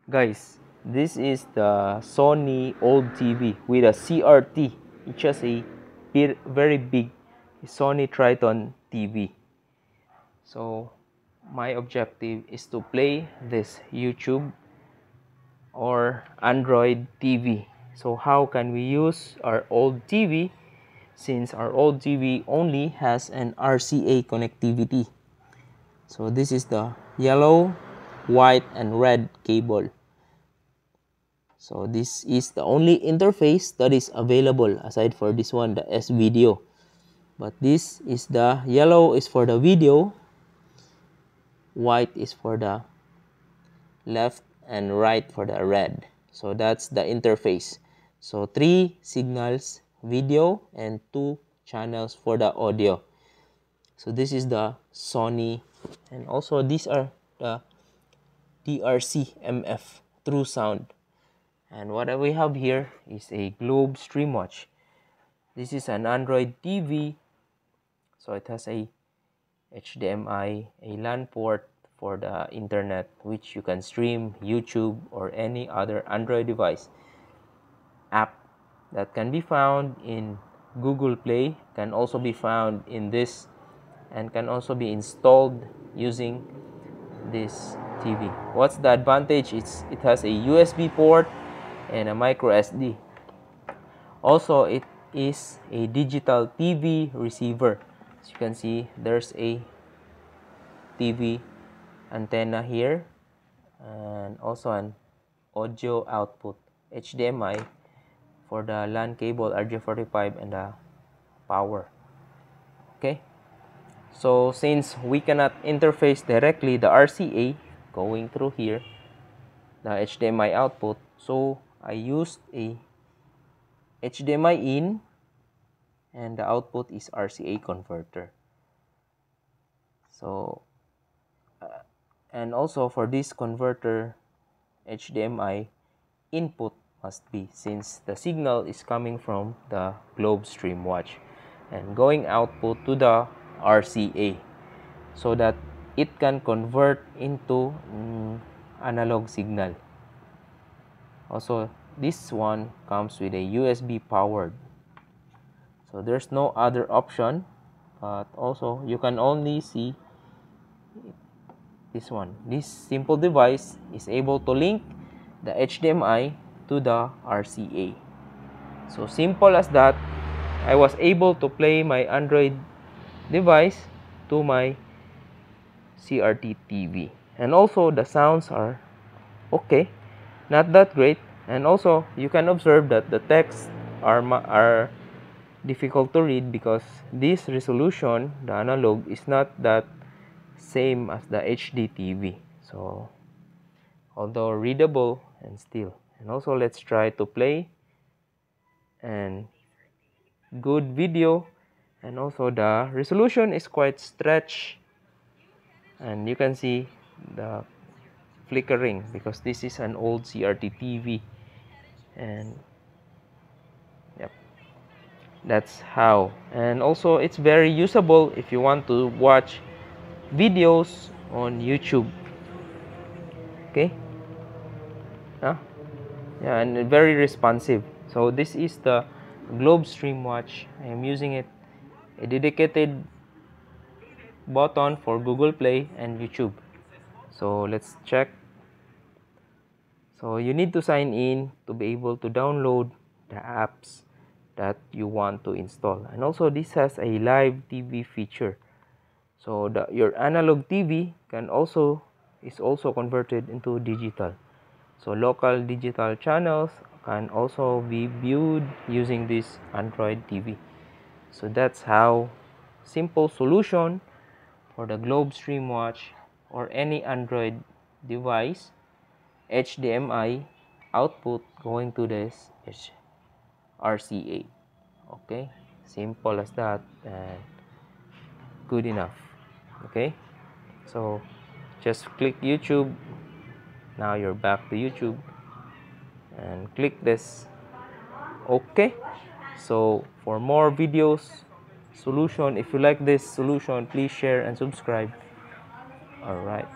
Guys, this is the Sony old TV with a CRT. It's just a very big Sony Triton TV. So my objective is to play this YouTube or Android TV. So how can we use our old TV since our old TV only has an RCA connectivity? So this is the yellow, white, and red cable. So this is the only interface that is available aside for this one, the S video. But this is the yellow is for the video, white is for the left, and right for the red. So that's the interface. So 3 signals, video, and 2 channels for the audio. So this is the Sony, and also these are the DRC MF True Sound. And what we have here is a Globe StreamWatch. This is an Android TV, so it has a HDMI, a LAN port for the internet, which you can stream YouTube or any other Android device. App that can be found in Google Play can also be found in this and can also be installed using this TV. What's the advantage? It has a USB port and a micro SD. Also, it is a digital TV receiver. As you can see, there's a TV antenna here and also an audio output, HDMI for the LAN cable, RJ45, and the power. Okay, so since we cannot interface directly the RCA going through here, the HDMI output, so I used a HDMI in, and the output is RCA converter. So and also for this converter, HDMI input must be, since the signal is coming from the Globe StreamWatch and going output to the RCA, so that it can convert into analog signal. Also, this one comes with a USB powered, so there's no other option, but also you can only see this one. This simple device is able to link the HDMI to the RCA. So simple as that, I was able to play my Android device to my CRT TV. And also the sounds are okay, not that great. And also you can observe that the text are difficult to read because this resolution, the analog, is not that same as the HD TV. So although readable and still. And also let's try to play and good video, and also the resolution is quite stretched, and you can see the flickering because this is an old CRT TV. And yep, that's how. And also it's very usable if you want to watch videos on YouTube. Okay, yeah, and very responsive. So this is the Globe StreamWatch. I am using it, a dedicated button for Google Play and YouTube. So let's check. So you need to sign in to be able to download the apps that you want to install. And also this has a live TV feature. So your analog TV is also converted into digital. So local digital channels can also be viewed using this Android TV. So that's how simple solution for the Globe StreamWatch or any Android device. HDMI output going to this RCA. Okay, simple as that and good enough. Okay, so just click YouTube. Now you're back to YouTube and click this. Okay, so for more videos solution, if you like this solution, please share and subscribe. All right.